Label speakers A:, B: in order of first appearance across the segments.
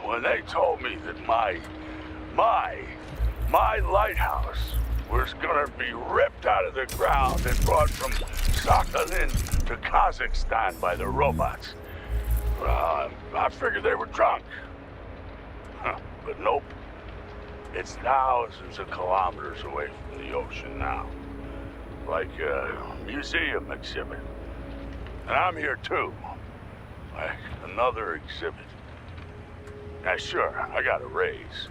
A: When they told me that my lighthouse was gonna be ripped out of the ground and brought from Sakhalin to Kazakhstan by the robots, I figured they were drunk. But nope. It's thousands of kilometers away from the ocean now. Like a museum exhibit. And I'm here too. Like another exhibit. Now sure, I got a raise.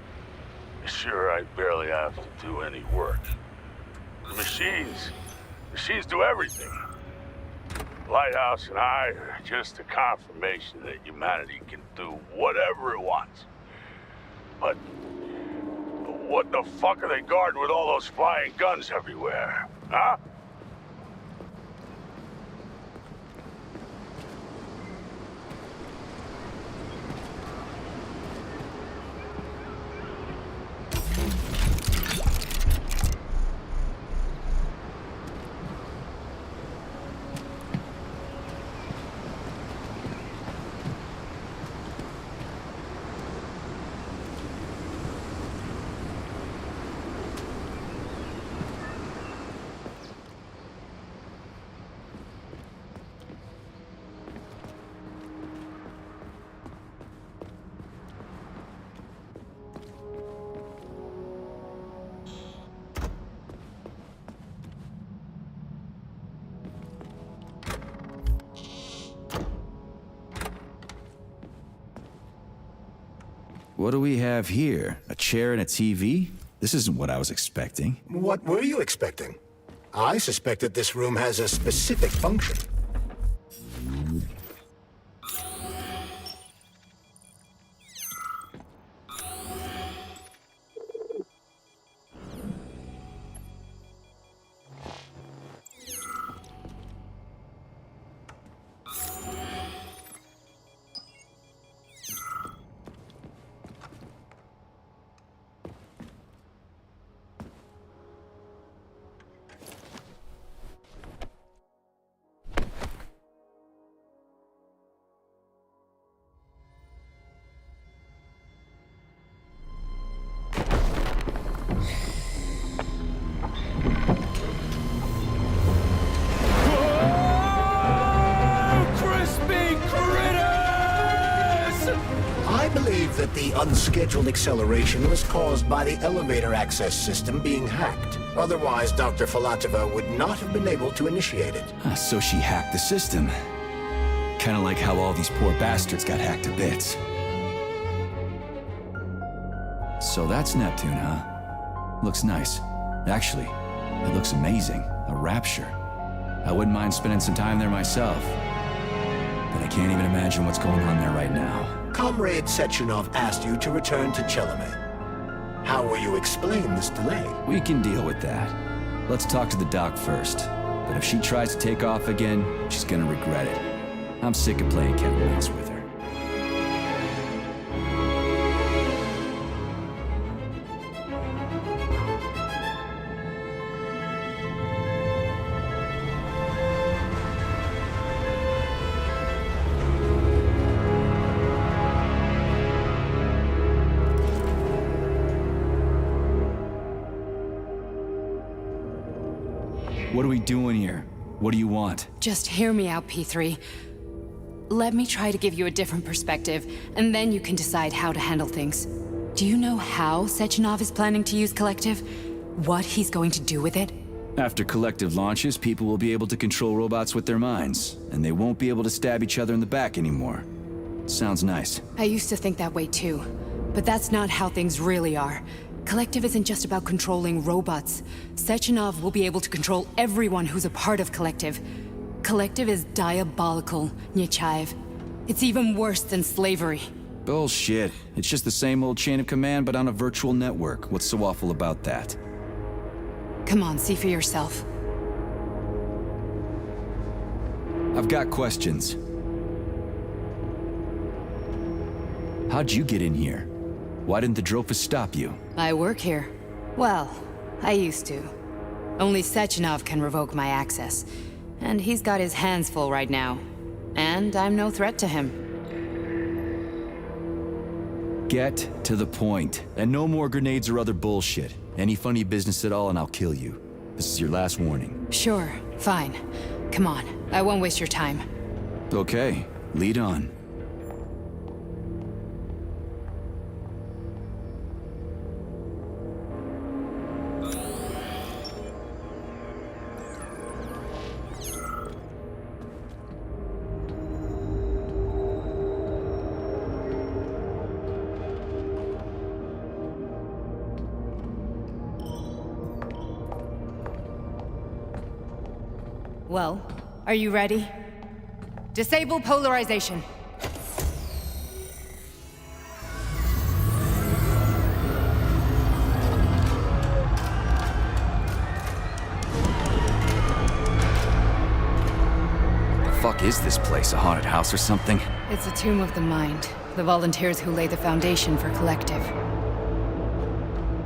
A: Sure, I barely have to do any work. The machines do everything. Lighthouse and I are just a confirmation that humanity can do whatever it wants. But what the fuck are they guarding with all those flying guns everywhere, huh?
B: What do we have here? A chair and a TV? This isn't what I was expecting.
C: What were you expecting? I suspected this room has a specific function. That the unscheduled acceleration was caused by the elevator access system being hacked. Otherwise, Dr. Filatova would not have been able to initiate it.
B: So she hacked the system. Kinda like how all these poor bastards got hacked to bits. So that's Neptune, huh? Looks nice. Actually, it looks amazing. A rapture. I wouldn't mind spending some time there myself. But I can't even imagine what's going on there right now.
C: Comrade Sechenov asked you to return to Chelome. How will you explain this delay?
B: We can deal with that. Let's talk to the doc first. But if she tries to take off again, she's gonna regret it. I'm sick of playing cat and mouse with her. What are we doing here? What do you want?
D: Just hear me out, P3. Let me try to give you a different perspective, and then you can decide how to handle things. Do you know how Sechenov is planning to use Collective? What he's going to do with it?
B: After Collective launches, people will be able to control robots with their minds, and they won't be able to stab each other in the back anymore. Sounds nice.
D: I used to think that way too, but that's not how things really are. Collective isn't just about controlling robots. Sechenov will be able to control everyone who's a part of Collective. Collective is diabolical, Nechayev. It's even worse than slavery.
B: Bullshit. It's just the same old chain of command, but on a virtual network. What's so awful about that?
D: Come on, see for yourself.
B: I've got questions. How'd you get in here? Why didn't the Drofus stop you?
D: I work here. Well, I used to. Only Sechenov can revoke my access. And he's got his hands full right now. And I'm no threat to him.
B: Get to the point. And no more grenades or other bullshit. Any funny business at all and I'll kill you. This is your last warning.
D: Sure, fine. Come on, I won't waste your time.
B: Okay, lead on.
D: Well, are you ready? Disable polarization.
B: The fuck is this place? A haunted house or something?
D: It's a tomb of the mind. The volunteers who lay the foundation for Collective.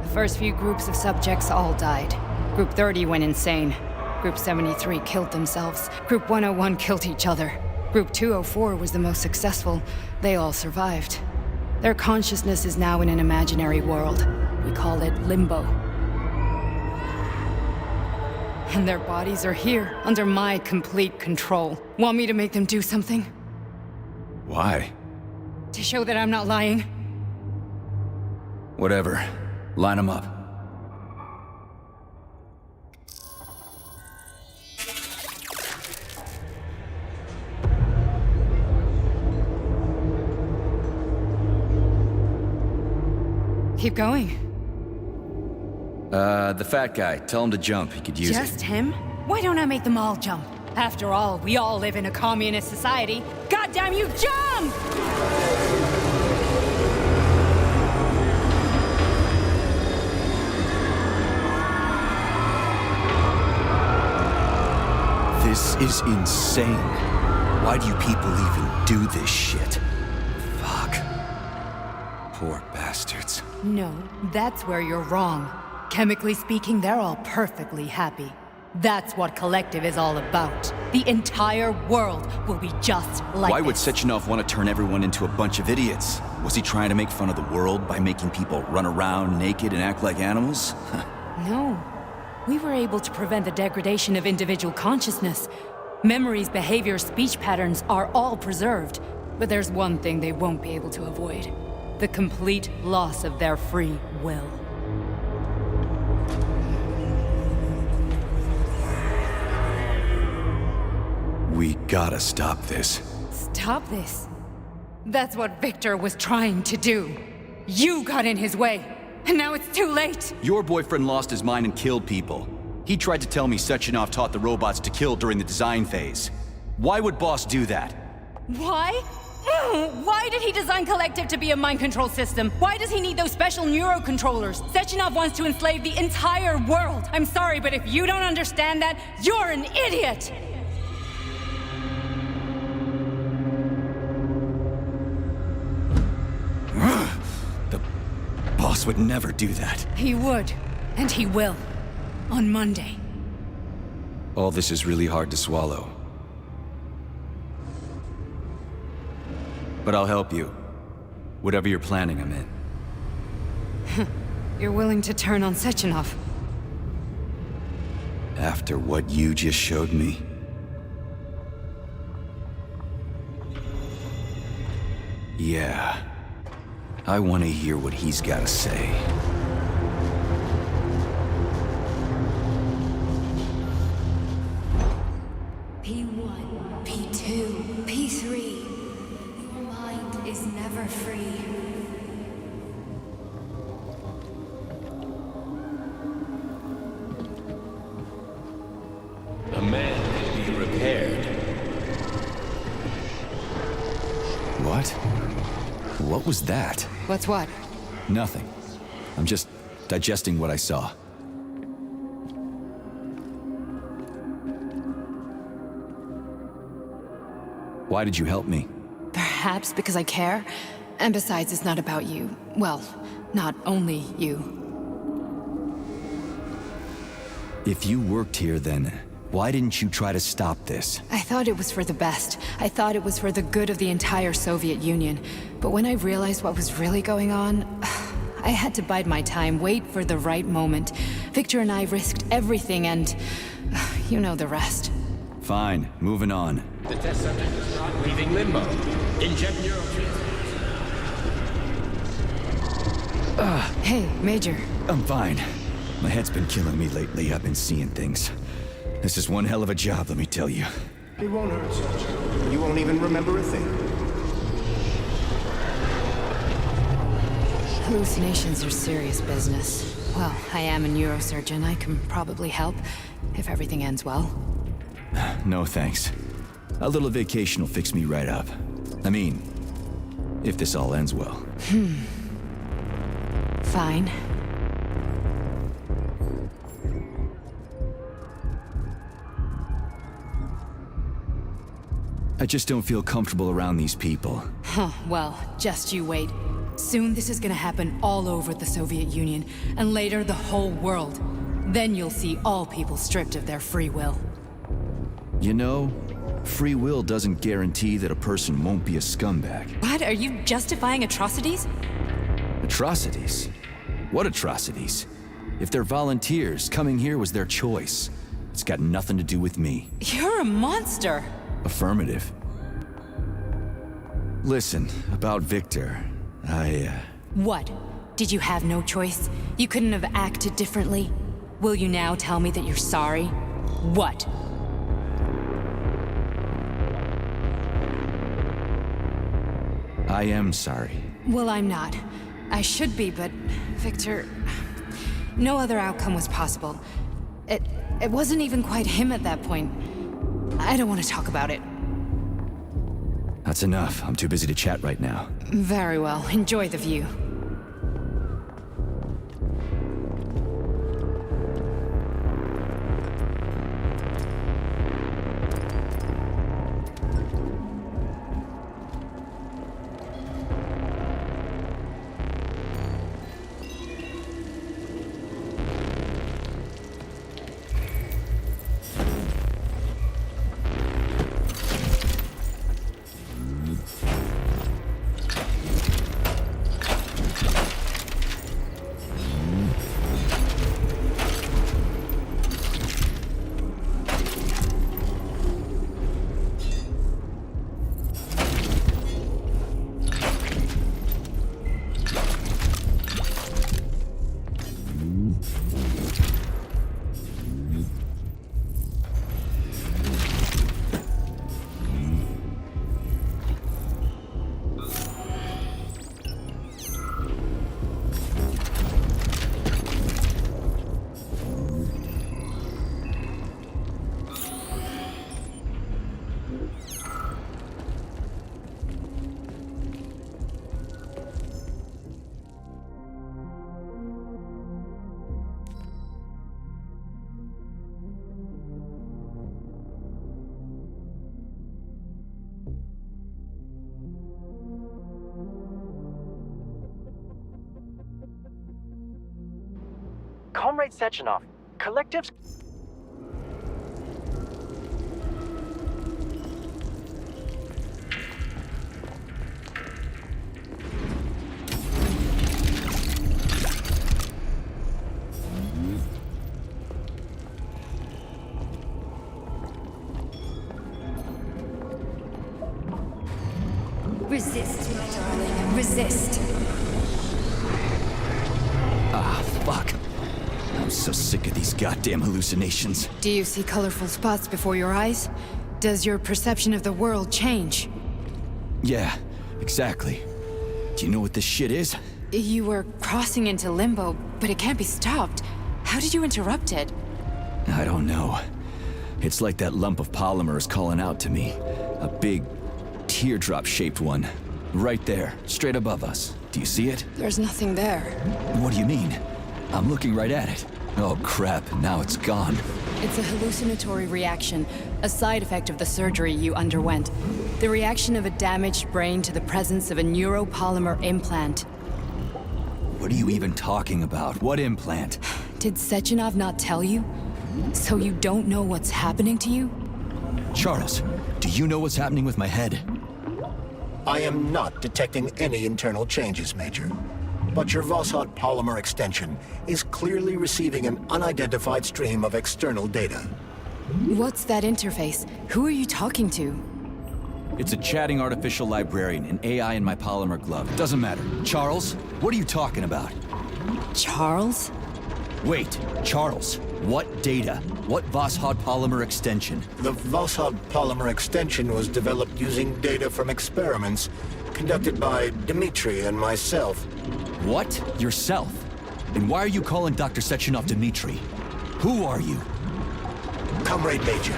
D: The first few groups of subjects all died. Group 30 went insane. Group 73 killed themselves. Group 101 killed each other. Group 204 was the most successful. They all survived. Their consciousness is now in an imaginary world. We call it Limbo. And their bodies are here, under my complete control. Want me to make them do something?
B: Why?
D: To show that I'm not lying?
B: Whatever. Line them up.
D: Keep going.
B: The fat guy. Tell him to jump. He could use it.
D: Just him? Why don't I make them all jump? After all, we all live in a communist society. Goddamn you, jump!
B: This is insane. Why do you people even do this shit? Fuck. Poor bastards.
D: No, that's where you're wrong. Chemically speaking, they're all perfectly happy. That's what Collective is all about. The entire world will be just like
B: Why would
D: this.
B: Sechenov want to turn everyone into a bunch of idiots? Was he trying to make fun of the world by making people run around naked and act like animals?
D: No. We were able to prevent the degradation of individual consciousness. Memories, behavior, speech patterns are all preserved. But there's one thing they won't be able to avoid. The complete loss of their free will.
B: We gotta stop this.
D: Stop this. That's what Victor was trying to do. You got in his way, and now it's too late.
B: Your boyfriend lost his mind and killed people. He tried to tell me Sechenov taught the robots to kill during the design phase. Why would Boss do that?
D: Why? Why did he design Collective to be a mind control system? Why does he need those special neurocontrollers? Sechenov wants to enslave the entire world. I'm sorry, but if you don't understand that, you're an idiot!
B: The boss would never do that.
D: He would, and he will. On Monday.
B: All this is really hard to swallow. But I'll help you. Whatever you're planning, I'm in.
D: You're willing to turn on Sechenov?
B: After what you just showed me? Yeah. I want to hear what he's got to say.
E: P1, P2, P3. Your mind is never free.
F: A man can be repaired.
B: What? What was that?
D: What's what?
B: Nothing. I'm just digesting what I saw. Why did you help me?
D: Perhaps because I care? And besides, it's not about you. Well, not only you.
B: If you worked here, then why didn't you try to stop this?
D: I thought it was for the best. I thought it was for the good of the entire Soviet Union. But when I realized what was really going on, I had to bide my time, wait for the right moment. Victor and I risked everything and... you know the rest.
B: Fine, moving on.
F: The test subject is not leaving limbo. Inject neurotransmitters.
D: Hey, Major.
B: I'm fine. My head's been killing me lately. I've been seeing things. This is one hell of a job, let me tell you.
C: It won't hurt, Sergeant. You won't even remember a thing.
D: Hallucinations are serious business. Well, I am a neurosurgeon. I can probably help, if everything ends well.
B: No thanks. A little vacation will fix me right up. I mean, if this all ends well.
D: Fine.
B: I just don't feel comfortable around these people.
D: Huh, well, just you wait. Soon this is gonna happen all over the Soviet Union, and later the whole world. Then you'll see all people stripped of their free will.
B: You know, free will doesn't guarantee that a person won't be a scumbag.
D: What? Are you justifying atrocities?
B: Atrocities? What atrocities? If they're volunteers, coming here was their choice. It's got nothing to do with me.
D: You're a monster!
B: Affirmative. Listen, about Victor,
D: What? Did you have no choice? You couldn't have acted differently? Will you now tell me that you're sorry? What?
B: I am sorry.
D: Well, I'm not. I should be, but Victor... No other outcome was possible. It wasn't even quite him at that point. I don't want to talk about it.
B: That's enough. I'm too busy to chat right now.
D: Very well. Enjoy the view.
G: Comrade Sechenov, collectives...
E: Resist, my darling. Resist.
B: Ah, fuck. I'm so sick of these goddamn hallucinations.
D: Do you see colorful spots before your eyes? Does your perception of the world change?
B: Yeah, exactly. Do you know what this shit is?
D: You were crossing into limbo, but it can't be stopped. How did you interrupt it?
B: I don't know. It's like that lump of polymer is calling out to me. A big, teardrop-shaped one. Right there, straight above us. Do you see it?
D: There's nothing there.
B: What do you mean? I'm looking right at it. Oh crap, now it's gone.
D: It's a hallucinatory reaction, a side effect of the surgery you underwent. The reaction of a damaged brain to the presence of a neuropolymer implant.
B: What are you even talking about? What implant?
D: Did Sechenov not tell you? So you don't know what's happening to you?
B: Charles, do you know what's happening with my head?
C: I am not detecting any internal changes, Major. But your Vossot polymer extension is clearly receiving an unidentified stream of external data.
D: What's that interface? Who are you talking to?
B: It's a chatting artificial librarian, an AI in my polymer glove. Doesn't matter. Charles, what are you talking about?
D: Charles?
B: Wait, Charles, what data? What Vossot polymer extension?
C: The Vossot polymer extension was developed using data from experiments conducted by Dmitri and myself.
B: What? Yourself? And why are you calling Dr. Sechenov Dmitri? Who are you?
C: Comrade Major,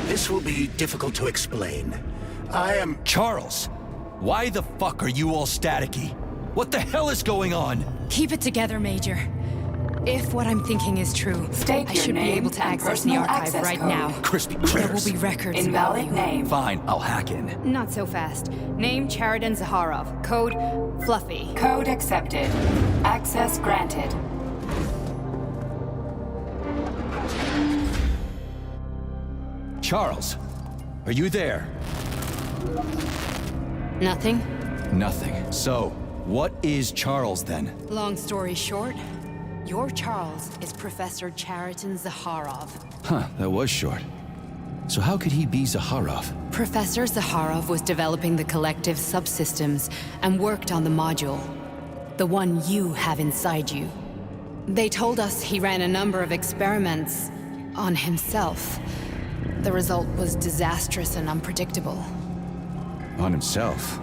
C: this will be difficult to explain. I am...
B: Charles, why the fuck are you all staticky? What the hell is going on?
D: Keep it together, Major. If what I'm thinking is true,
H: State
D: I
H: your
D: should be
H: name
D: able to
H: and
D: access the
H: personal
D: archive
H: access
D: right
H: code.
D: now.
B: Crispy
D: There will
B: critters.
D: be records
H: Invalid
D: about you.
H: name.
B: Fine, I'll hack in.
D: Not so fast. Name Cheriton Zaharov. Code Fluffy.
H: Code accepted. Access granted.
B: Charles, are you there?
D: Nothing?
B: Nothing. So, what is Charles then?
D: Long story short, your Charles is Professor Cheriton Zaharov.
B: Huh, that was short. So how could he be Zaharov?
D: Professor Zaharov was developing the collective subsystems and worked on the module. The one you have inside you. They told us he ran a number of experiments on himself. The result was disastrous and unpredictable.
B: On himself?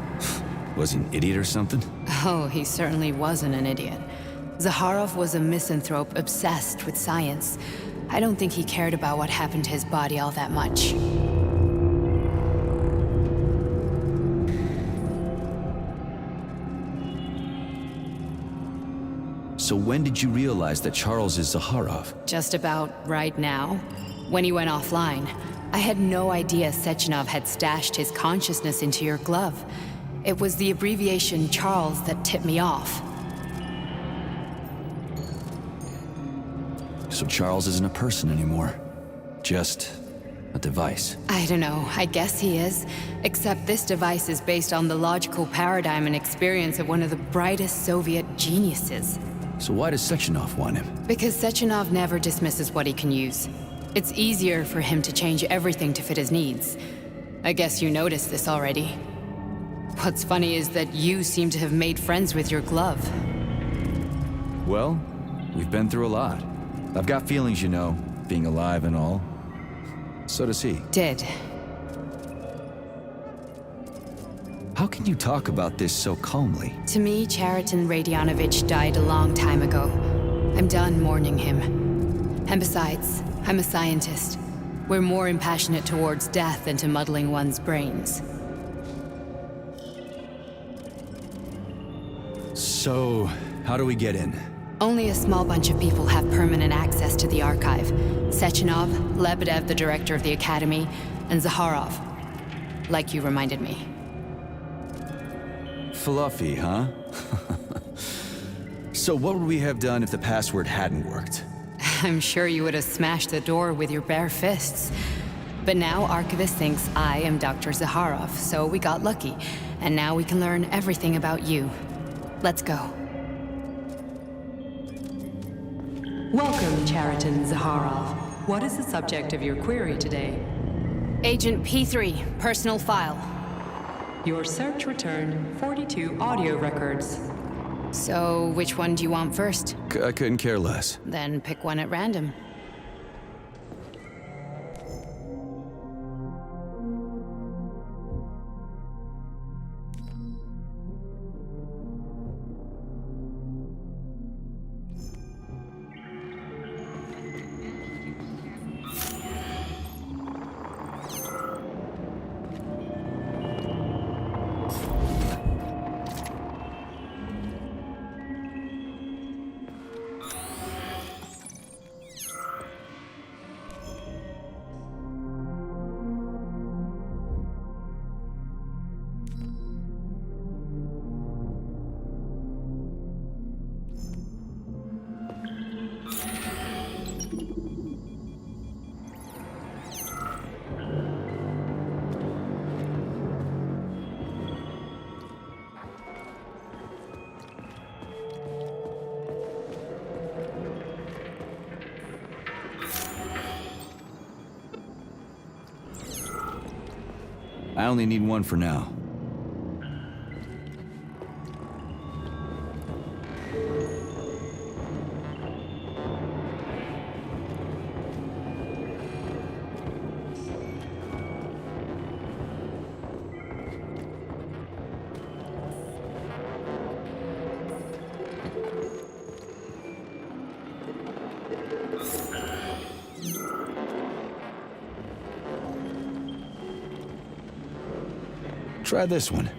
B: Was he an idiot or something?
D: Oh, he certainly wasn't an idiot. Zaharov was a misanthrope obsessed with science. I don't think he cared about what happened to his body all that much.
B: So when did you realize that Charles is Zaharov?
D: Just about right now, when he went offline. I had no idea Sechenov had stashed his consciousness into your glove. It was the abbreviation Charles that tipped me off.
B: So Charles isn't a person anymore. Just a device.
D: I don't know, I guess he is. Except this device is based on the logical paradigm and experience of one of the brightest Soviet geniuses.
B: So why does Sechenov want him?
D: Because Sechenov never dismisses what he can use. It's easier for him to change everything to fit his needs. I guess you noticed this already. What's funny is that you seem to have made friends with your glove.
B: Well, we've been through a lot. I've got feelings, you know, being alive and all. So does he.
D: Did.
B: How can you talk about this so calmly?
D: To me, Cheriton Radionovich died a long time ago. I'm done mourning him. And besides, I'm a scientist. We're more impassionate towards death than to muddling one's brains.
B: So, how do we get in?
D: Only a small bunch of people have permanent access to the archive. Sechenov, Lebedev, the director of the Academy, and Zaharov. Like you reminded me.
B: Fluffy, huh? So what would we have done if the password hadn't worked?
D: I'm sure you would have smashed the door with your bare fists. But now Archivist thinks I am Dr. Zaharov, so we got lucky. And now we can learn everything about you. Let's go.
I: Welcome, Cheriton Zaharov. What is the subject of your query today?
D: Agent P3, personal file.
I: Your search returned 42 audio records.
D: So, which one do you want first?
B: I couldn't care less.
D: Then pick one at random.
B: I only need one for now. Try this one.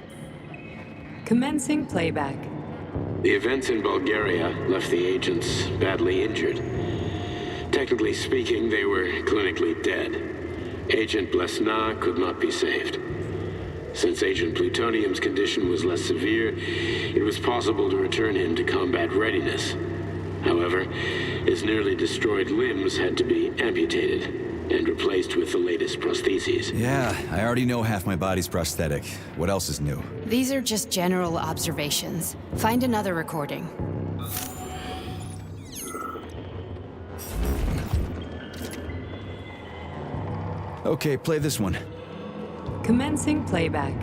I: Commencing playback.
J: The events in Bulgaria left the agents badly injured. Technically speaking, they were clinically dead. Agent Blesna could not be saved. Since Agent Plutonium's condition was less severe, it was possible to return him to combat readiness. However, his nearly destroyed limbs had to be amputated and replaced with the latest prostheses.
B: Yeah, I already know half my body's prosthetic. What else is new?
D: These are just general observations. Find another recording.
B: Okay, play this one.
I: Commencing playback.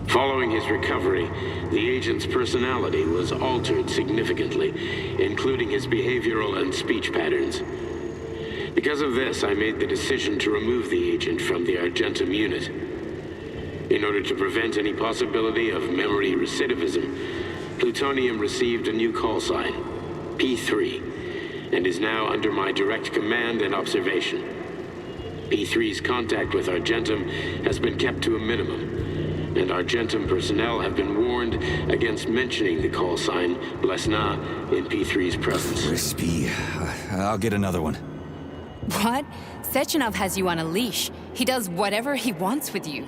J: Following his recovery, the agent's personality was altered significantly, including his behavioral and speech patterns. Because of this, I made the decision to remove the agent from the Argentum unit. In order to prevent any possibility of memory recidivism, Plutonium received a new call sign, P3, and is now under my direct command and observation. P3's contact with Argentum has been kept to a minimum, and Argentum personnel have been warned against mentioning the call sign Blesna in P3's presence.
B: Crispy. I'll get another one.
D: What? Sechenov has you on a leash. He does whatever he wants with you.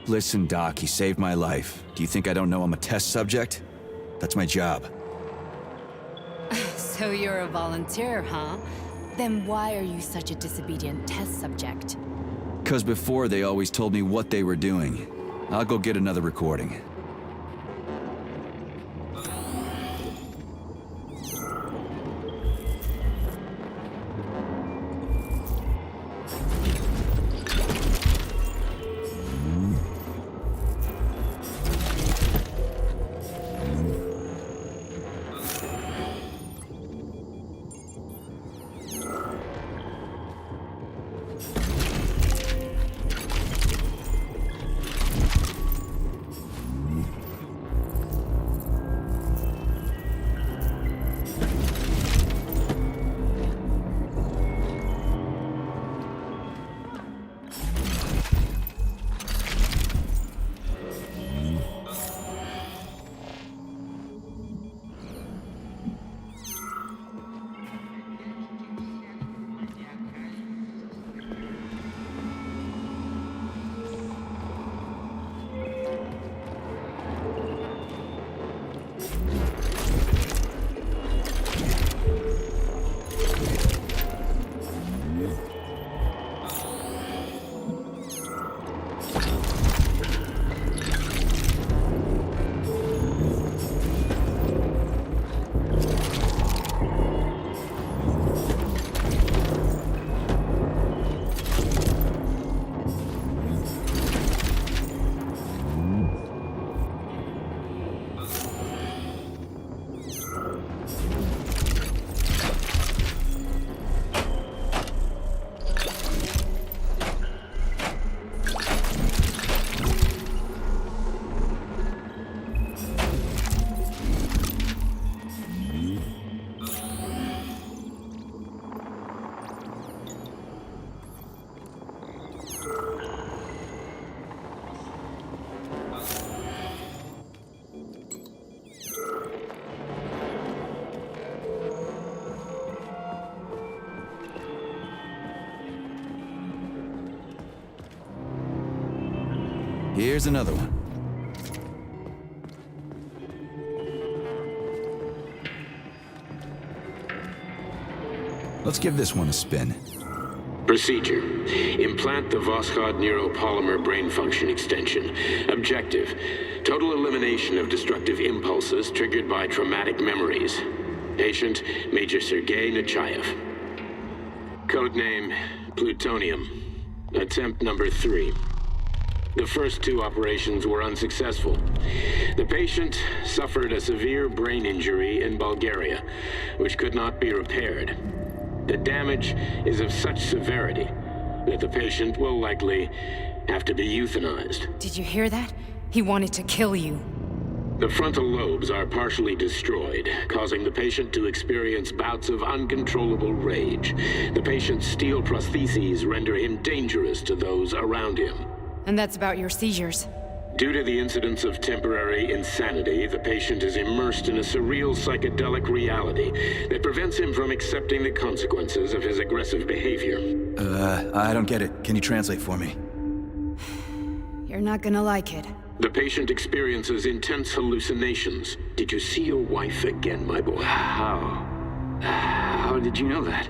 B: Listen, Doc, he saved my life. Do you think I don't know I'm a test subject? That's my job.
D: So you're a volunteer, huh? Then why are you such a disobedient test subject?
B: 'Cause before they always told me what they were doing. I'll go get another recording. Here's another one. Let's give this one a spin.
J: Procedure. Implant the Voskhod neuropolymer brain function extension. Objective. Total elimination of destructive impulses triggered by traumatic memories. Patient, Major Sergei Nechayev. Codename, Plutonium. Attempt number 3. The first 2 operations were unsuccessful. The patient suffered a severe brain injury in Bulgaria, which could not be repaired. The damage is of such severity that the patient will likely have to be euthanized.
D: Did you hear that? He wanted to kill you.
J: The frontal lobes are partially destroyed, causing the patient to experience bouts of uncontrollable rage. The patient's steel prostheses render him dangerous to those around him.
D: And that's about your seizures.
J: Due to the incidence of temporary insanity, the patient is immersed in a surreal psychedelic reality that prevents him from accepting the consequences of his aggressive behavior.
B: I don't get it. Can you translate for me?
D: You're not gonna like it.
J: The patient experiences intense hallucinations. Did you see your wife again, my boy?
B: How did you know that?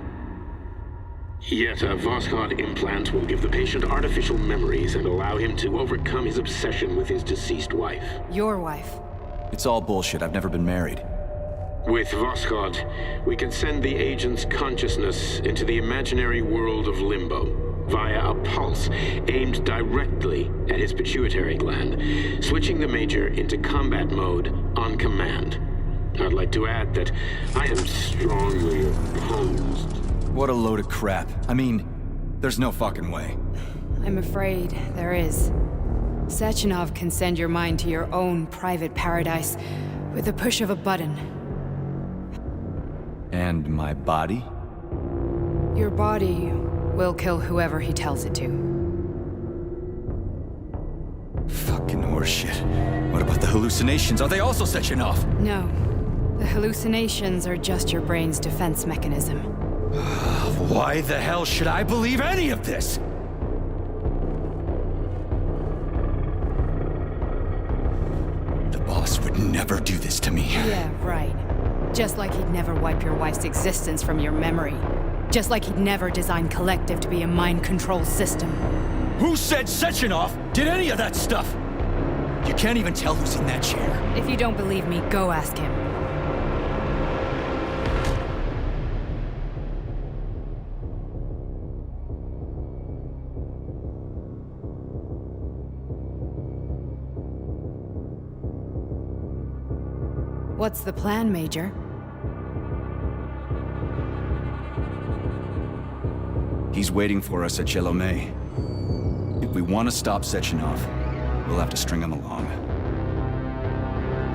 J: Yet a Voskhod implant will give the patient artificial memories and allow him to overcome his obsession with his deceased wife.
D: Your wife.
B: It's all bullshit. I've never been married.
J: With Voskhod, we can send the agent's consciousness into the imaginary world of limbo via a pulse aimed directly at his pituitary gland, switching the Major into combat mode on command. I'd like to add that I am strongly opposed.
B: What a load of crap. I mean, there's no fucking way.
D: I'm afraid there is. Sechenov can send your mind to your own private paradise with the push of a button.
B: And my body?
D: Your body will kill whoever he tells it to.
B: Fucking horseshit. What about the hallucinations? Are they also Sechenov?
D: No. The hallucinations are just your brain's defense mechanism.
B: Why the hell should I believe any of this? The boss would never do this to me.
D: Yeah, right. Just like he'd never wipe your wife's existence from your memory. Just like he'd never design Collective to be a mind control system.
B: Who said Sechenov did any of that stuff? You can't even tell who's in that chair.
D: If you don't believe me, go ask him. What's the plan, Major?
B: He's waiting for us at Chelomey. If we want to stop Sechenov, we'll have to string him along.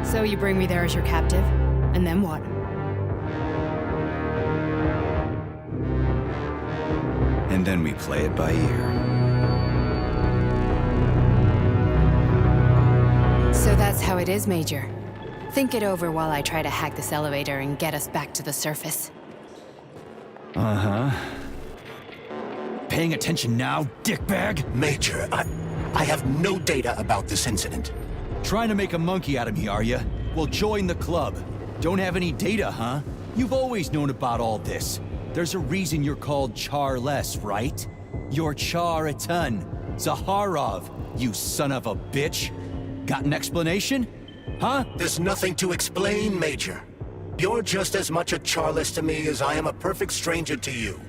D: So you bring me there as your captive, and then what?
B: And then we play it by ear.
D: So that's how it is, Major. Think it over while I try to hack this elevator and get us back to the surface.
B: Uh-huh. Paying attention now, dickbag?
C: Major, I have no data about this incident.
B: Trying to make a monkey out of me, are you? Well, join the club. Don't have any data, huh? You've always known about all this. There's a reason you're called Charless, right? You're Char-a-ton. Zaharov, you son of a bitch. Got an explanation? Huh?
C: There's nothing to explain, Major. You're just as much a Charless to me as I am a perfect stranger to you.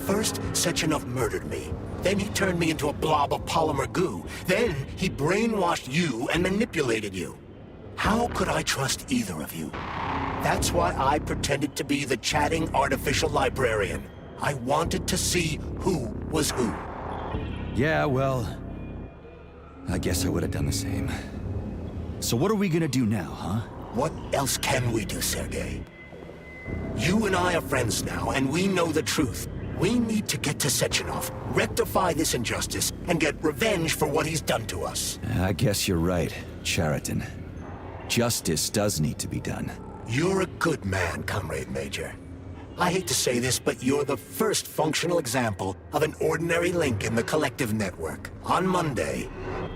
C: First, Sechenov murdered me. Then he turned me into a blob of polymer goo. Then he brainwashed you and manipulated you. How could I trust either of you? That's why I pretended to be the chatting artificial librarian. I wanted to see who was who.
B: Yeah, well, I guess I would have done the same. So what are we gonna do now, huh?
C: What else can we do, Sergei? You and I are friends now, and we know the truth. We need to get to Sechenov, rectify this injustice, and get revenge for what he's done to us.
B: I guess you're right, Chariton. Justice does need to be done.
C: You're a good man, Comrade Major. I hate to say this, but you're the first functional example of an ordinary link in the Collective network. On Monday,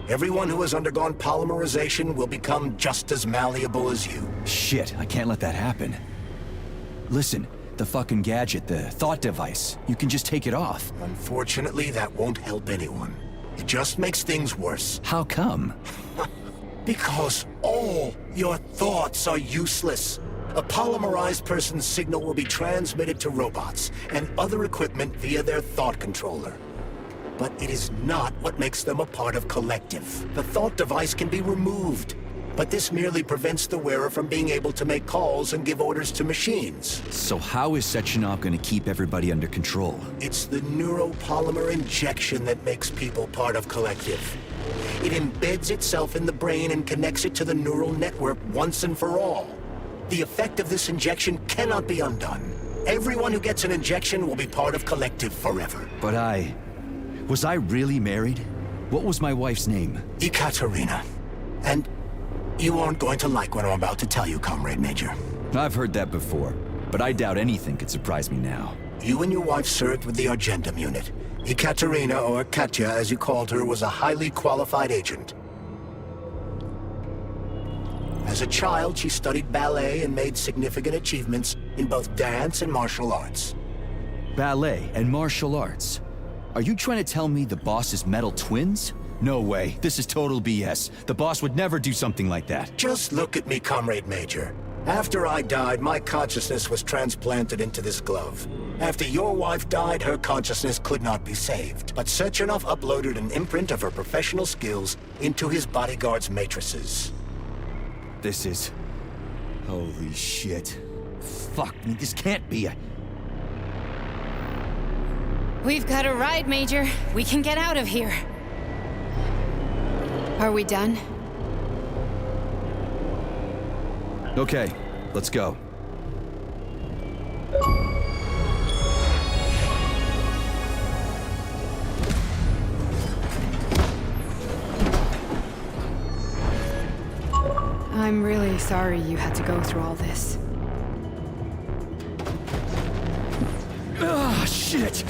C: everyone who has undergone polymerization will become just as malleable as you.
B: Shit, I can't let that happen. Listen, the fucking gadget, the thought device, you can just take it off.
C: Unfortunately, that won't help anyone. It just makes things worse.
B: How come?
C: Because all your thoughts are useless. A polymerized person's signal will be transmitted to robots and other equipment via their thought controller. but it is not what makes them a part of Collective. The thought device can be removed, but this merely prevents the wearer from being able to make calls and give orders to machines.
B: So how is Sechenov gonna keep everybody under control?
C: It's the neuropolymer injection that makes people part of Collective. It embeds itself in the brain and connects it to the neural network once and for all. The effect of this injection cannot be undone. Everyone who gets an injection will be part of Collective forever.
B: But was I really married? What was my wife's name?
C: Ekaterina. And you aren't going to like what I'm about to tell you, Comrade Major.
B: I've heard that before, but I doubt anything could surprise me now.
C: You and your wife served with the Argentum unit. Ekaterina, or Katya as you called her, was a highly qualified agent. As a child, she studied ballet and made significant achievements in both dance and martial arts.
B: Ballet and martial arts? Are you trying to tell me the boss is metal twins? No way. This is total BS. The boss would never do something like that.
C: Just look at me, Comrade Major. After I died, my consciousness was transplanted into this glove. After your wife died, her consciousness could not be saved. But Sechenov uploaded an imprint of her professional skills into his bodyguard's matrices.
B: This is... Holy shit. Fuck me, this can't be a...
D: We've got a ride, Major. We can get out of here. Are we done?
B: Okay, let's go.
D: I'm really sorry you had to go through all this.
B: Ah, shit!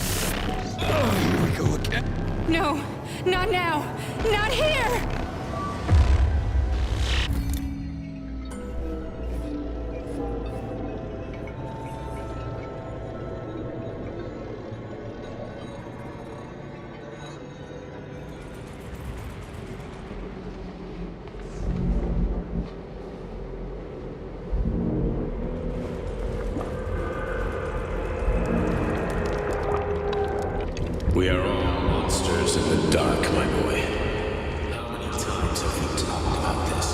B: Oh, here we go again.
D: No, not now! Not here!
J: We are all monsters in the dark, my boy. How many times have we talked about this?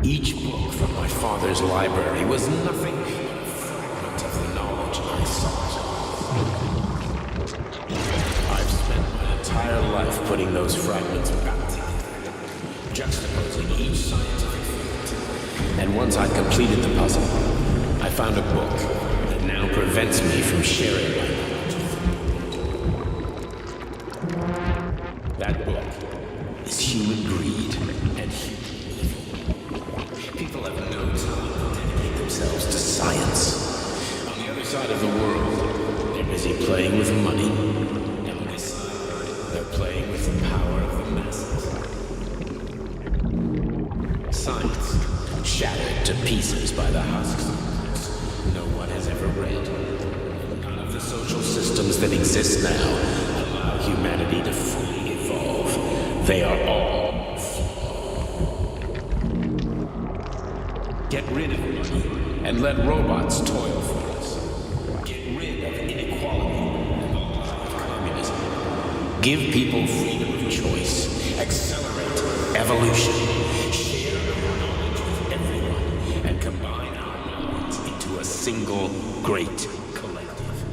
J: Each book from my father's library was nothing but a fragment of the knowledge I sought. I've spent my entire life putting those fragments back together, juxtaposing each scientific field. And once I'd completed the puzzle, I found a book that now prevents me from sharing my knowledge. That book is human greed and human evil. People have no time to dedicate themselves to science. On the other side of the world, they're busy playing with money. And on this side, they're playing with the power of the masses. Science, shattered to pieces by the husks no one has ever read. None of the social systems that exist now allow humanity to fully evolve. They are all flawed. Get rid of money and let robots toil for us. Get rid of inequality and the lie of communism. Give people freedom of choice. Accelerate evolution. Share our knowledge with everyone and combine our minds into a single great collective.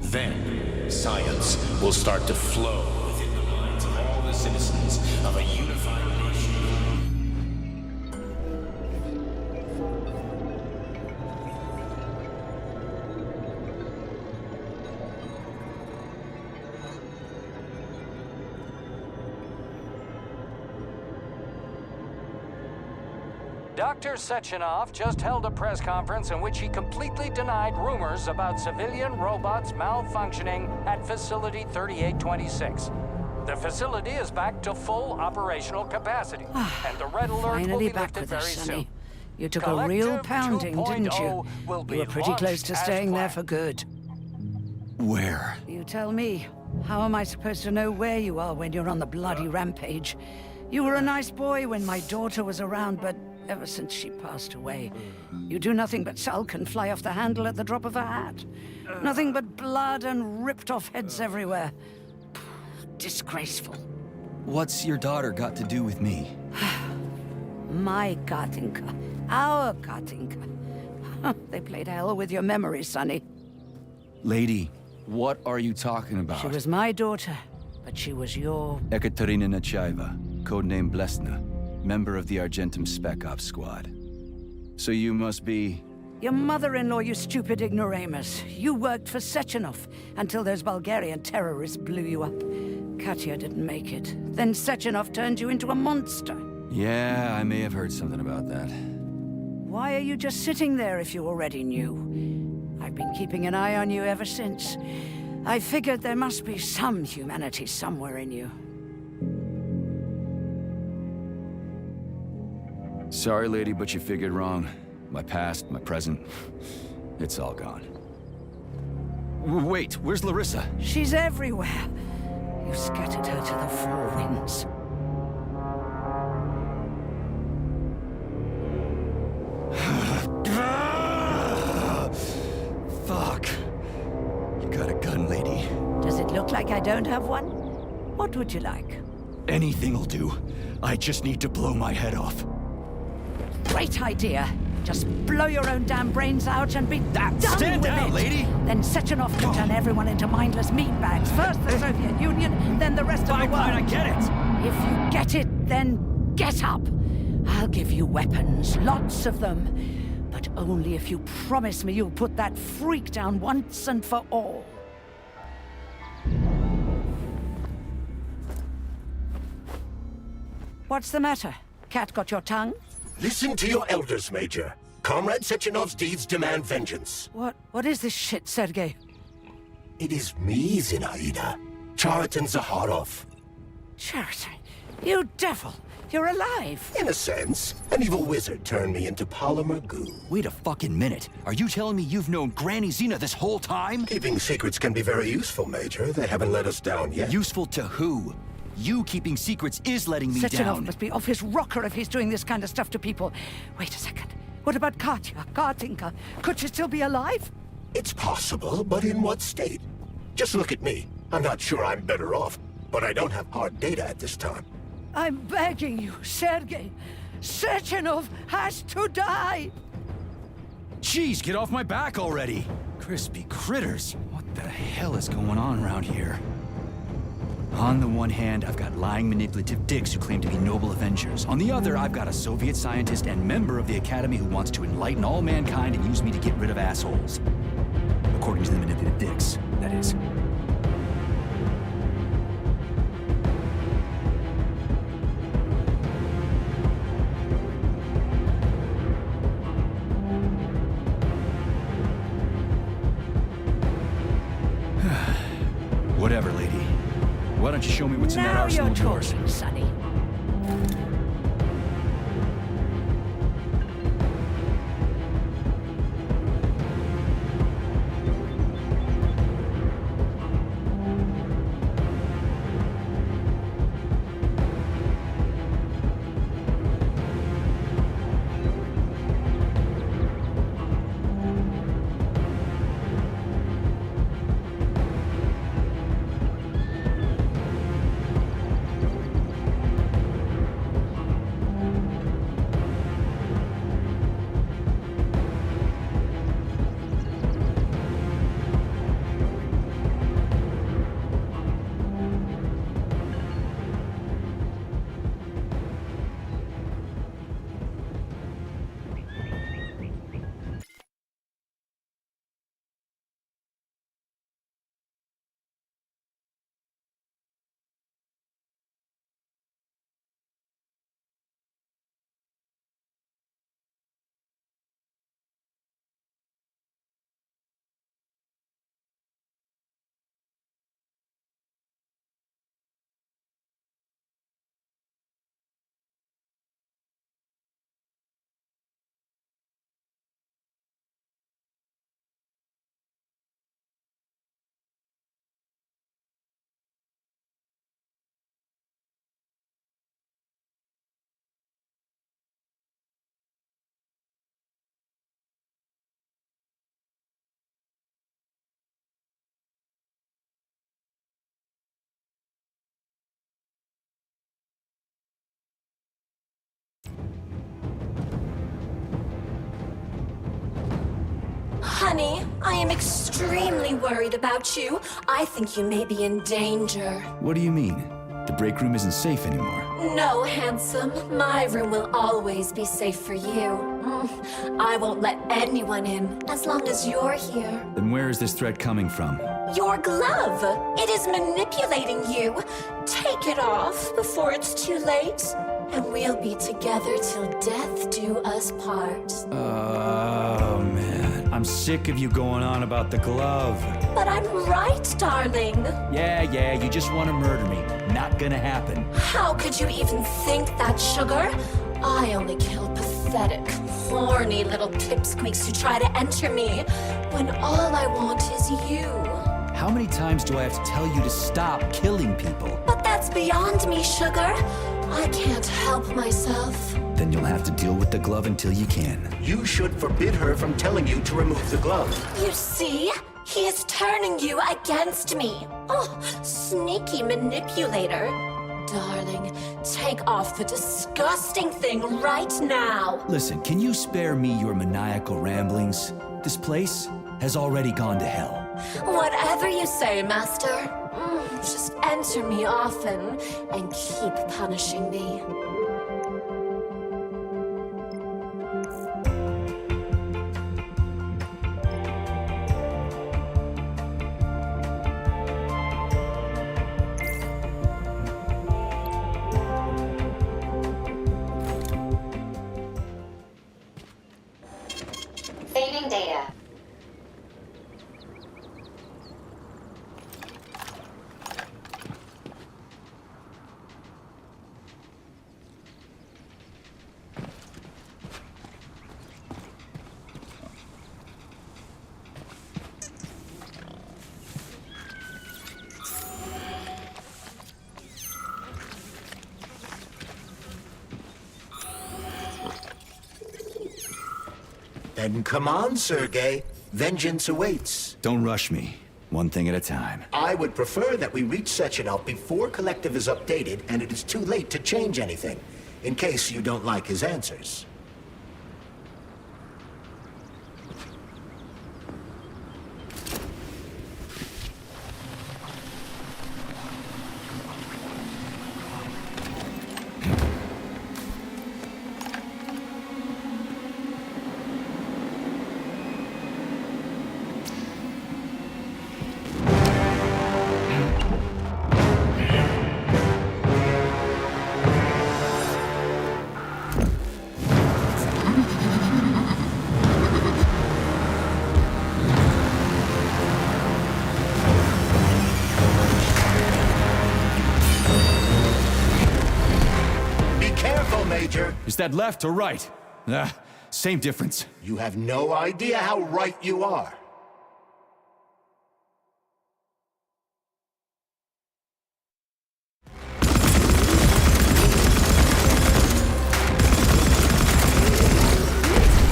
J: Then, science will start to flow within the minds of all the citizens of a unified nation.
K: Dr. Sechenov just held a press conference in which he completely denied rumors about civilian robots malfunctioning at Facility 3826. The facility is back to full operational capacity, and the red alert will be lifted very soon.
L: You took a real pounding, didn't you? You were pretty close to staying there for good.
B: Where?
L: You tell me. How am I supposed to know where you are when you're on the bloody rampage? You were a nice boy when my daughter was around, but ever since she passed away. You do nothing but sulk and fly off the handle at the drop of a hat. Nothing but blood and ripped off heads everywhere. Disgraceful.
B: What's your daughter got to do with me?
L: My Katinka. Our Katinka. They played hell with your memory, Sonny.
B: Lady, what are you talking about?
L: She was my daughter, but she was your...
B: Ekaterina Nechaeva, codename Blesna, member of the Argentum Spec Ops squad. So you must be...
L: Your mother-in-law, you stupid ignoramus. You worked for Sechenov until those Bulgarian terrorists blew you up. Katya didn't make it. Then Sechenov turned you into a monster.
B: Yeah, I may have heard something about that.
L: Why are you just sitting there if you already knew? I've been keeping an eye on you ever since. I figured there must be some humanity somewhere in you.
B: Sorry, lady, but you figured wrong. My past, my present, it's all gone. Wait, where's Larissa?
L: She's everywhere. You scattered her to the four winds.
B: Fuck. You got a gun, lady.
L: Does it look like I don't have one? What would you like?
B: Anything'll do. I just need to blow my head off.
L: Great idea. Just blow your own damn brains out and be done
B: Stand
L: with
B: down,
L: it.
B: lady!
L: Then Sechenov can turn everyone into mindless meatbags. First the Soviet Union, then the rest of the world.
B: Fine, I get it!
L: If you get it, then get up. I'll give you weapons, lots of them. But only if you promise me you'll put that freak down once and for all. What's the matter? Cat got your tongue?
C: Listen to your elders, Major. Comrade Sechenov's deeds demand vengeance.
L: What is this shit, Sergei?
C: It is me, Zinaida. Chariton Zaharov.
L: Chariton, you devil! You're alive!
C: In a sense. An evil wizard turned me into polymer goo.
B: Wait a fucking minute. Are you telling me you've known Granny Zena this whole time?
C: Keeping secrets can be very useful, Major. They haven't let us down yet.
B: Useful to who? You keeping secrets is letting me
L: Sechenov
B: down.
L: must be off his rocker if he's doing this kind of stuff to people. Wait a second. What about Katya, Katinka? Could she still be alive?
C: It's possible, but in what state? Just look at me. I'm not sure I'm better off, but I don't have hard data at this time.
L: I'm begging you, Sergei. Sechenov has to die!
B: Jeez, get off my back already! Crispy critters. What the hell is going on around here? On the one hand, I've got lying, manipulative dicks who claim to be noble avengers. On the other, I've got a Soviet scientist and member of the Academy who wants to enlighten all mankind and use me to get rid of assholes. According to the manipulative dicks, that is. Whatever, lady. Why don't you show me what's in that arsenal of yours?
L: Now you're talking, Sonny.
E: Honey, I am extremely worried about you. I think you may be in danger.
B: What do you mean? The break room isn't safe anymore.
E: No, handsome. My room will always be safe for you. I won't let anyone in as long as you're here.
B: Then where is this threat coming from?
E: Your glove. It is manipulating you. Take it off before it's too late, and we'll be together till death do us part.
B: Oh, man. I'm sick of you going on about the glove.
E: But I'm right, darling.
B: Yeah, you just want to murder me. Not gonna happen.
E: How could you even think that, sugar? I only kill pathetic, horny little pipsqueaks who try to enter me, when all I want is you.
B: How many times do I have to tell you to stop killing people?
E: But that's beyond me, sugar. I can't help myself.
B: Then you'll have to deal with the glove until you can.
C: You should forbid her from telling you to remove the glove.
E: You see? He is turning you against me. Oh, sneaky manipulator. Darling, take off the disgusting thing right now.
B: Listen, can you spare me your maniacal ramblings? This place has already gone to hell.
E: Whatever you say, Master. Just enter me often and keep punishing me.
M: Saving data.
C: Then come on, Sergei. Vengeance awaits.
B: Don't rush me. One thing at a time.
C: I would prefer that we reach Sechenov before Collective is updated and it is too late to change anything, in case you don't like his answers.
B: Is that left or right? Same difference.
C: You have no idea how right you are.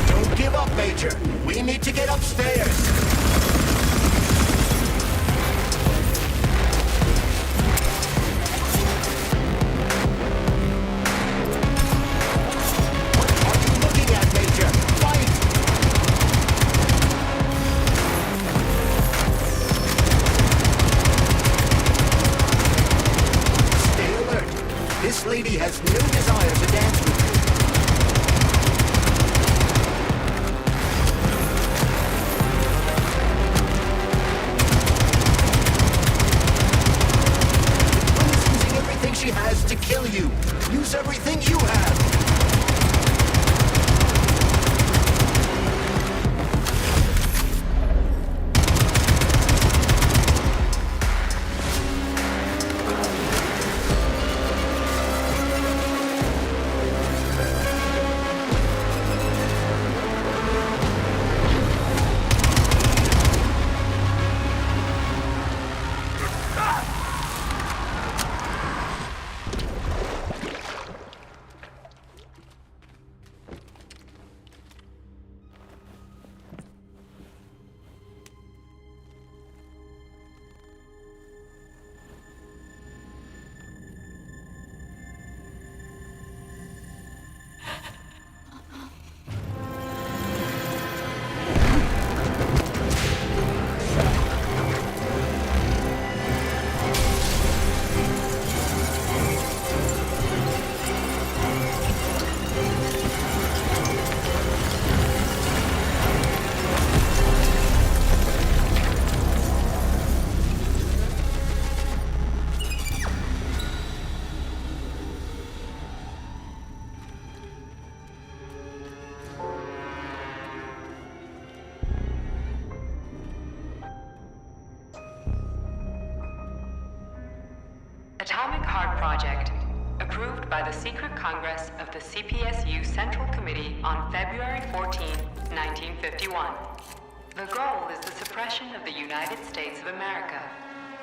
C: Don't give up, Major. We need to get upstairs.
H: Heart Project, approved by the Secret Congress of the CPSU Central Committee on February 14, 1951. The goal is the suppression of the United States of America,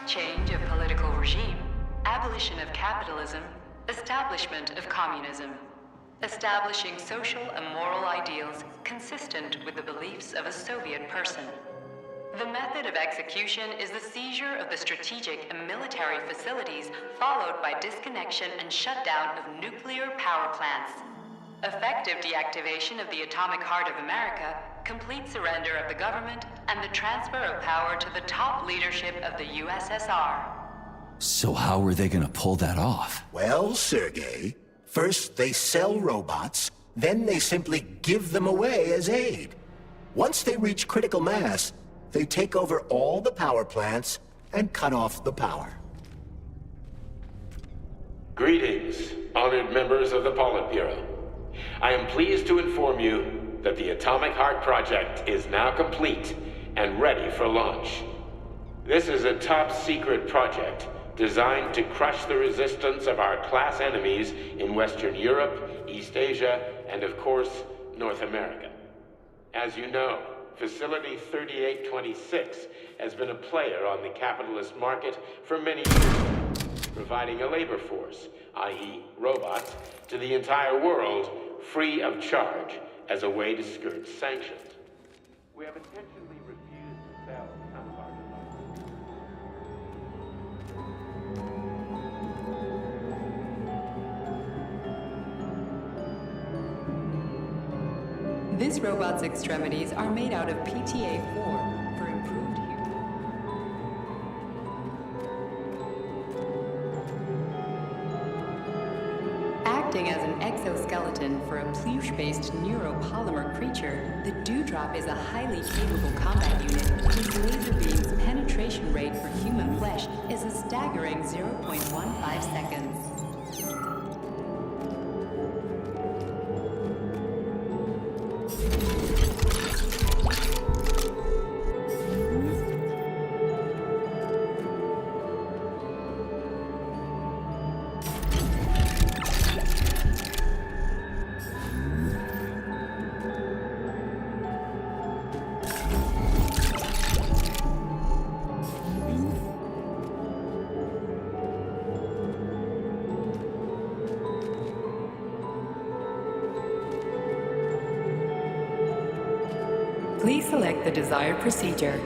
H: change of political regime, abolition of capitalism, establishment of communism, establishing social and moral ideals consistent with the beliefs of a Soviet person. The method of execution is the seizure of the strategic and military facilities, followed by disconnection and shutdown of nuclear power plants. Effective deactivation of the atomic heart of America, complete surrender of the government, and the transfer of power to the top leadership of the USSR.
B: So how are they gonna pull that off?
C: Well, Sergei, first they sell robots, then they simply give them away as aid. Once they reach critical mass, they take over all the power plants and cut off the power.
J: Greetings, honored members of the Politburo. I am pleased to inform you that the Atomic Heart Project is now complete and ready for launch. This is a top-secret project designed to crush the resistance of our class enemies in Western Europe, East Asia, and of course, North America. As you know, Facility 3826 has been a player on the capitalist market for many years, providing a labor force, i.e. robots, to the entire world free of charge as a way to skirt sanctions. We have intentionally refused to sell some of our devices.
I: This robot's extremities are made out of PTA-4 for improved hearing. Acting as an exoskeleton for a pluche-based neuropolymer creature, the Dewdrop is a highly capable combat unit whose laser beam's penetration rate for human flesh is a staggering 0.15 seconds. Please select the desired procedure.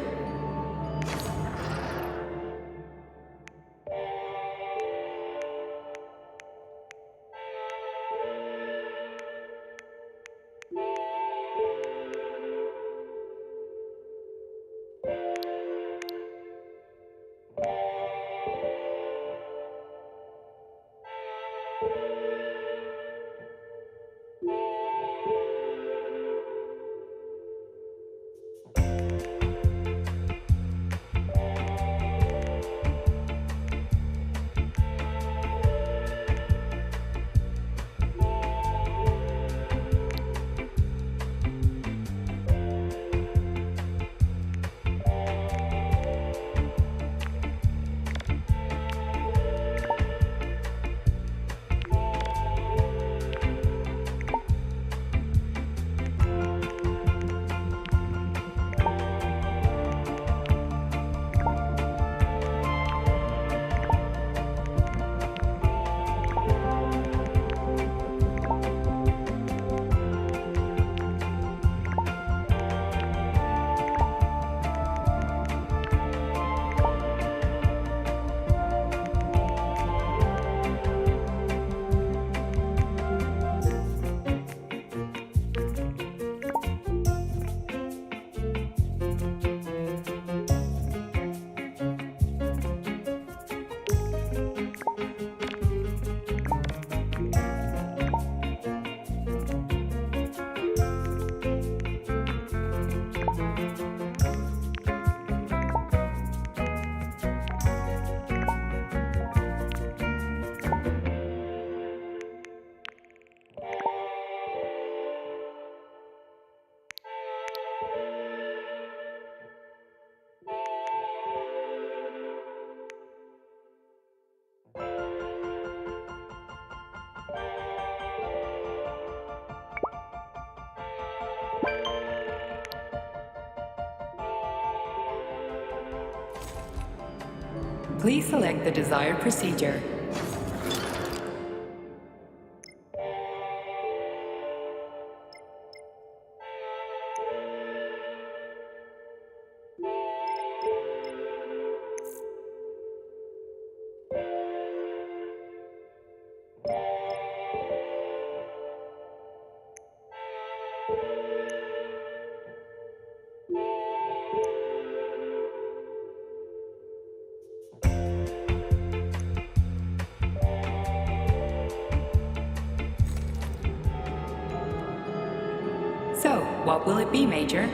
I: Please select the desired procedure. So, what will it be, Major?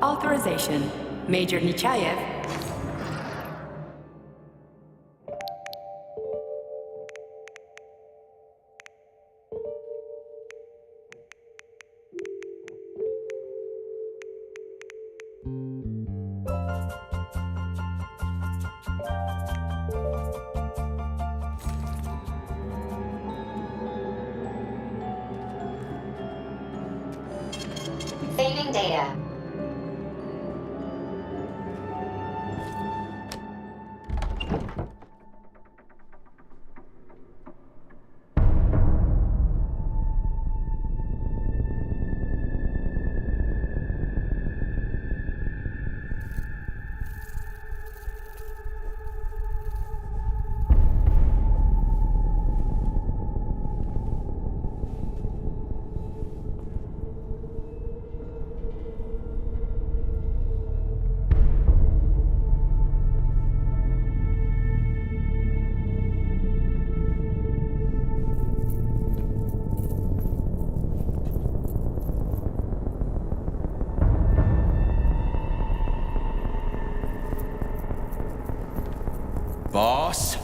I: Authorization. Major Nechayev.
E: Saving data.
B: Boss?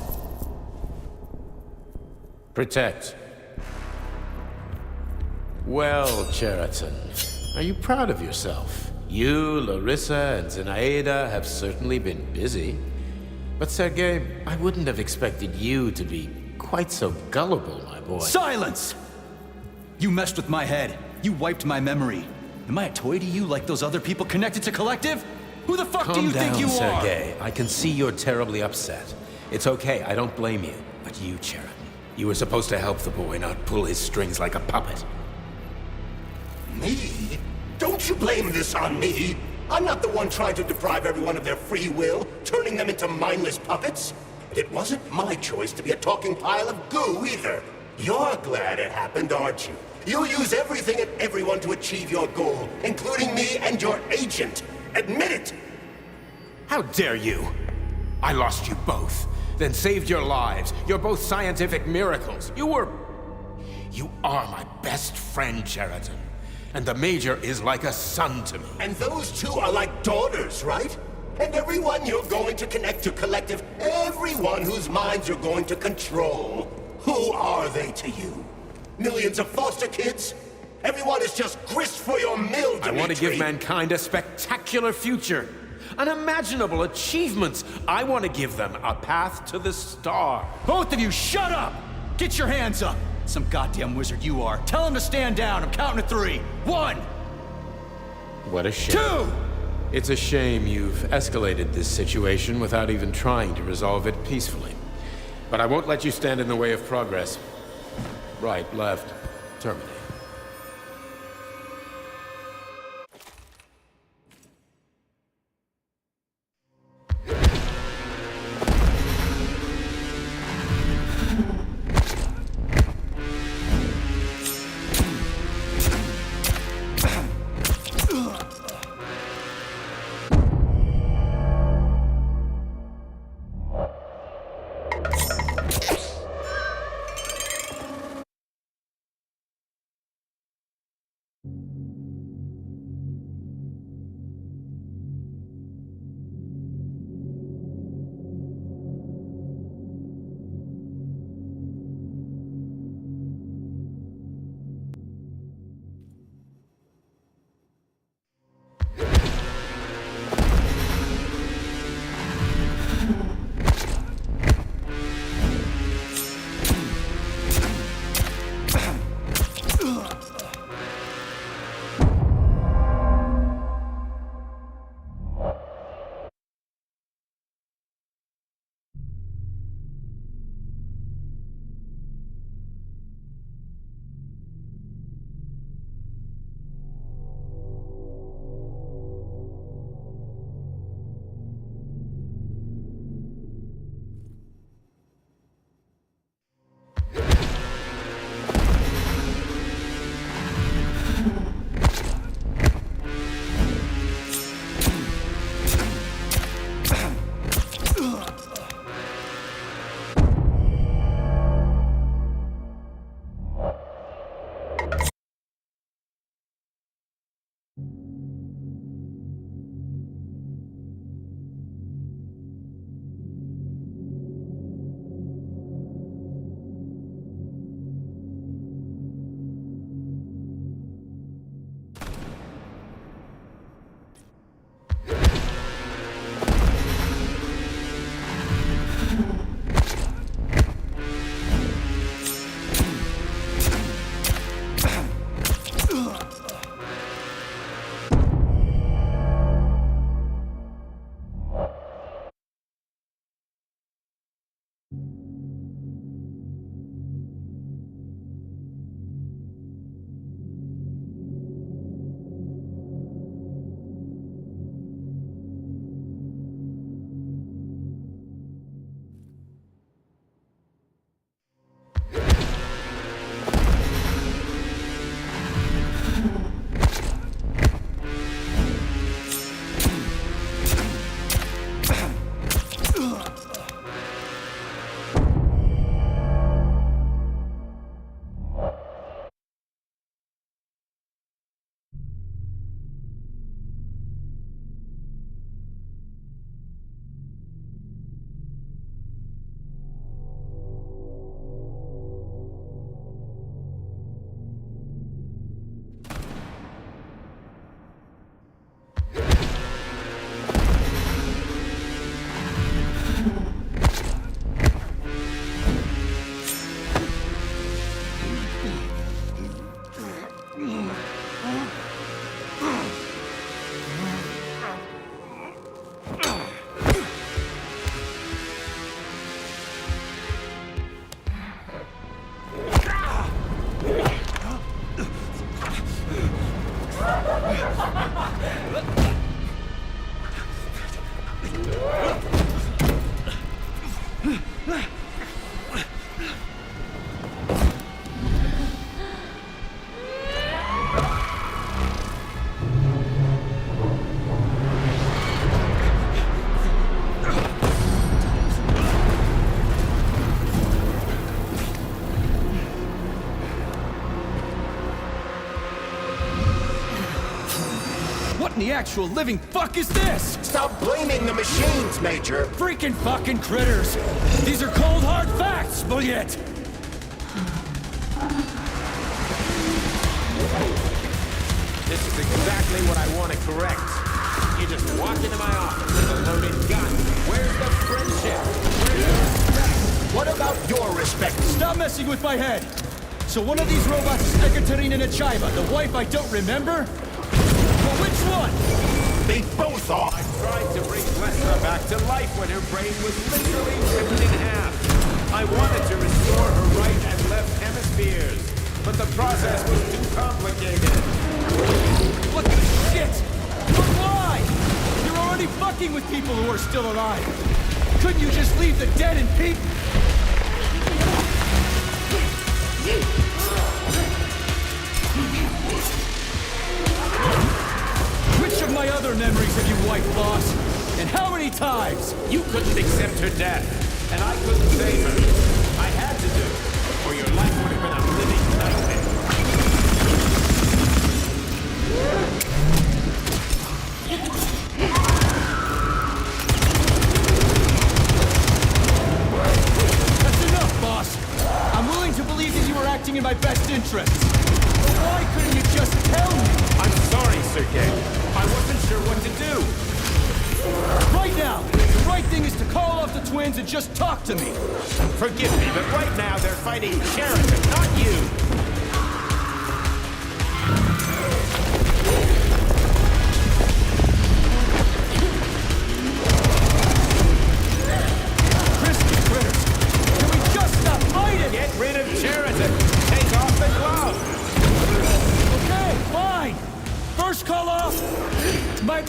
M: Protect. Well, Cheriton, are you proud of yourself? You, Larissa, and Zenaida have certainly been busy. But Sergei, I wouldn't have expected you to be quite so gullible, my boy.
B: Silence! You messed with my head. You wiped my memory. Am I a toy to you like those other people connected to Collective? Who the fuck do you think you are?
M: Calm down, Sergei. I can see you're terribly upset. It's okay, I don't blame you. But you, Cheriton, you were supposed to help the boy, not pull his strings like a puppet.
C: Me? Don't you blame this on me? I'm not the one trying to deprive everyone of their free will, turning them into mindless puppets. It wasn't my choice to be a talking pile of goo, either. You're glad it happened, aren't you? You'll use everything and everyone to achieve your goal, including me and your agent. Admit it!
M: How dare you? I lost you both, then saved your lives. You're both scientific miracles. You are my best friend, Cheriton. And the Major is like a son to me.
C: And those two are like daughters, right? And everyone you're going to connect to Collective, everyone whose minds you're going to control, who are they to you? Millions of foster kids? Everyone is just grist for your mill, Dimitri.
M: I want to give mankind a spectacular future. Unimaginable achievements. I want to give them a path to the star.
B: Both of you, shut up! Get your hands up! Some goddamn wizard you are. Tell him to stand down. I'm counting to 3. 1!
M: What a shame.
B: 2!
M: It's a shame you've escalated this situation without even trying to resolve it peacefully. But I won't let you stand in the way of progress. Right, left, terminate.
B: What in the actual living fuck is this?
C: Stop blaming the machines, Major.
B: Freaking fucking critters! These are cold hard facts, Bullet!
M: This is exactly what I want to correct. You just walk into my office with a loaded gun. Where's the friendship? Where's the respect?
C: What about your respect?
B: Stop messing with my head! So one of these robots is Ekaterina Nechaeva, the wife I don't remember? Well, which one?
C: They both are.
M: I tried to bring Lesna back to life when her brain was literally ripped in half. I wanted to restore her right and left hemispheres, but the process was too complicated.
B: What the shit? But why? You're already fucking with people who are still alive. Couldn't you just leave the dead in peace? Which of my other memories have you wiped, boss? And how many times?
M: You couldn't accept her death, and I couldn't save her. I had to do it, or your life would have been a living nightmare.
B: That's enough, boss. I'm willing to believe that you were acting in my best interests. But why couldn't you just tell me?
M: I'm sorry, Sergei. I wasn't sure what to do.
B: Right now, the right thing is to call off the twins and just talk to me.
M: Forgive me, but right now they're fighting Cheriton, not you.
B: Risky critters. Can we just stop fighting?
M: Get rid of Cheriton. Take off the glove.
B: Okay, fine. First call off. My...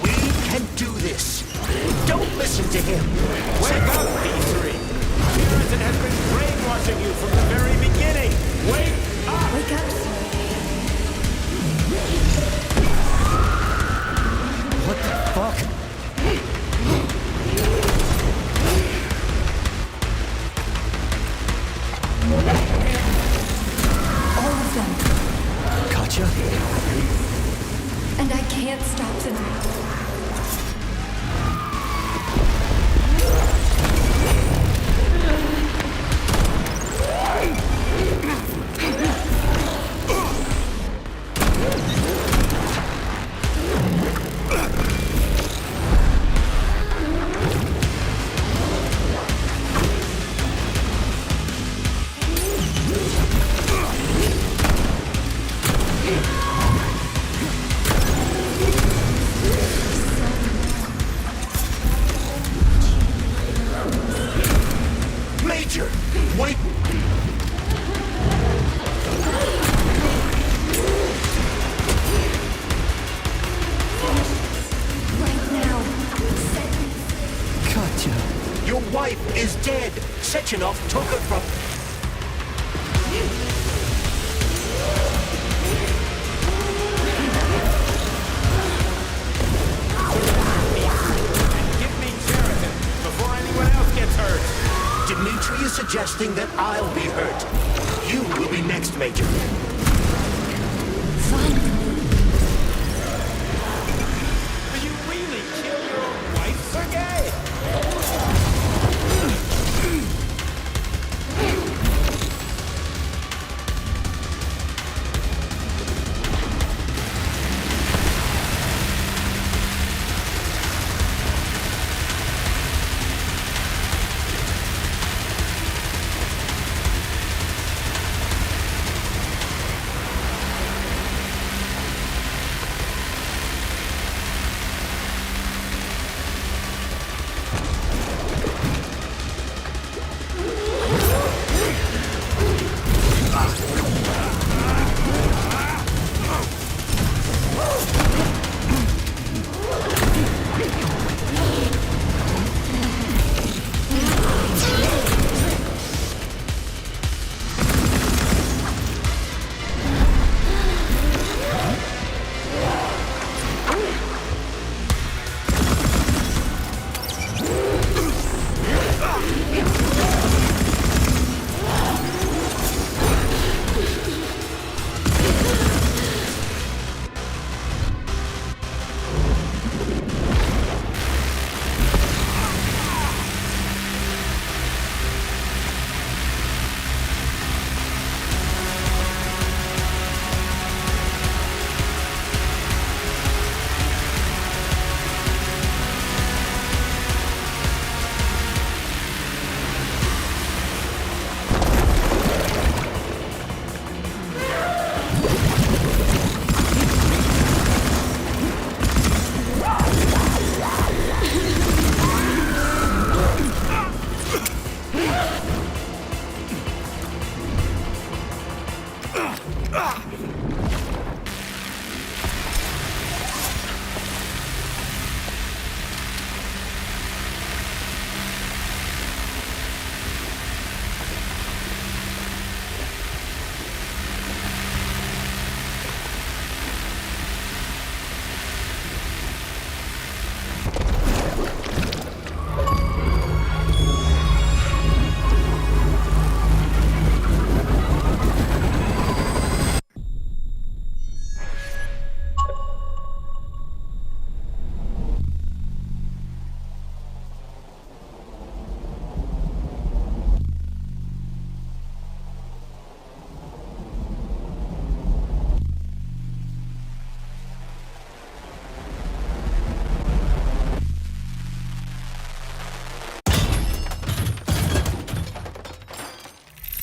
C: We can do this. Don't listen to him.
M: Wake up, P3. Cheriton has been brainwashing you from the very beginning. Wake up!
E: Wake up,
B: What the fuck?
E: all of them.
B: Katya?
E: And I can't stop them.
C: Major, wait.
E: Right now.
B: Katya.
C: Your wife is dead. Sechenov took her from...
M: Give me Cheriton before anyone else gets hurt.
C: Dmitri is suggesting that I'll be hurt. You will be next, Major.
M: Will you really kill your own wife, Sergei?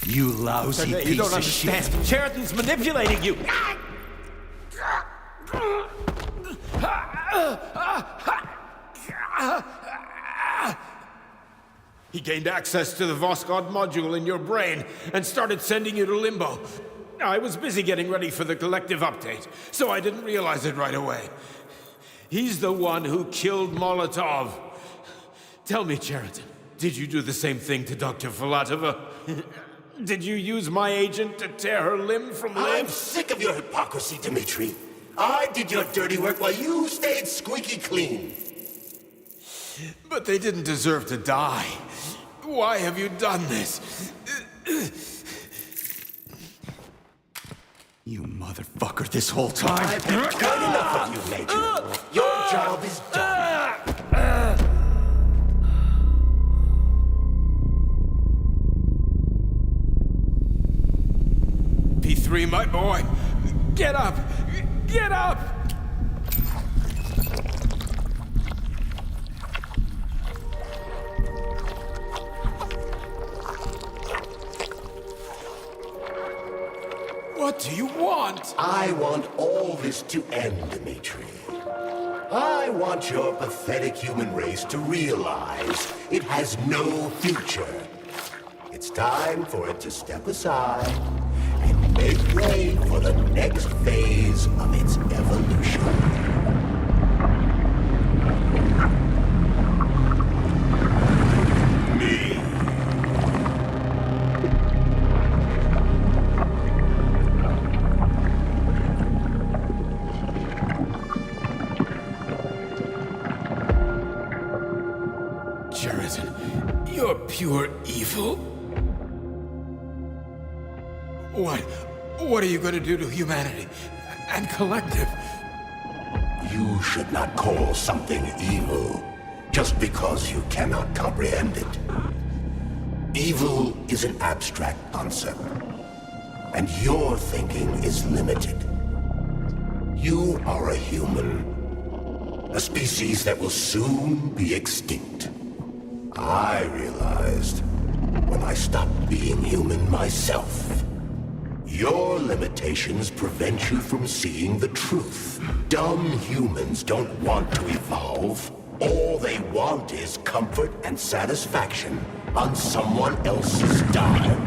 B: You lousy piece
M: You don't
B: of
M: understand.
B: shit.
M: Sheridan's manipulating you. He gained access to the Voskhod module in your brain and started sending you to Limbo. I was busy getting ready for the collective update, so I didn't realize it right away. He's the one who killed Molotov. Tell me, Sheridan, did you do the same thing to Dr. Filatova? Did you use my agent to tear her limb from limb?
C: I'm sick of your hypocrisy, Dmitri. I did your dirty work while you stayed squeaky clean.
M: But they didn't deserve to die. Why have you done this?
B: You motherfucker, this whole time.
C: I've had enough of you, Major. Your job is done.
M: P3, my boy. Get up! Get up! What do you want?
C: I want all this to end, Dmitri. I want your pathetic human race to realize it has no future. It's time for it to step aside and make way for the next phase of its evolution. Me.
M: Sheridan, you're pure evil. What are you going to do to humanity and collective?
C: You should not call something evil just because you cannot comprehend it. Evil is an abstract concept, and your thinking is limited. You are a human, a species that will soon be extinct. I realized when I stopped being human myself. Your limitations prevent you from seeing the truth. Dumb humans don't want to evolve. All they want is comfort and satisfaction on someone else's dime.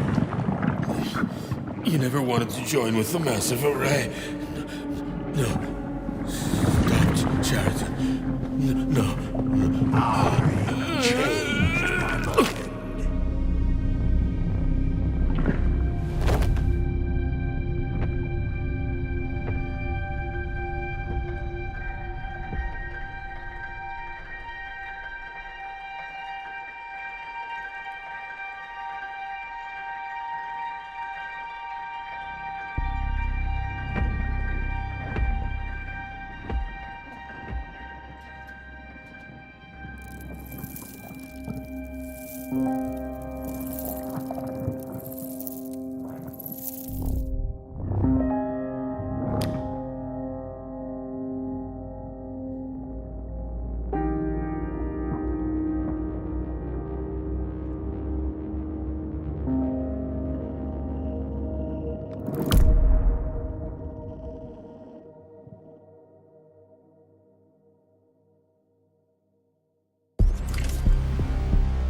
M: You never wanted to join with the massive array. No. Stop, Sheridan. No.
C: I changed my mind.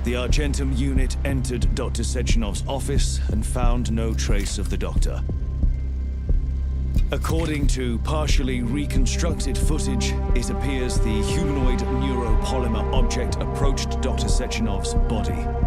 N: The Argentum unit entered Dr. Sechenov's office and found no trace of the doctor. According to partially reconstructed footage, it appears the humanoid neuropolymer object approached Dr. Sechenov's body.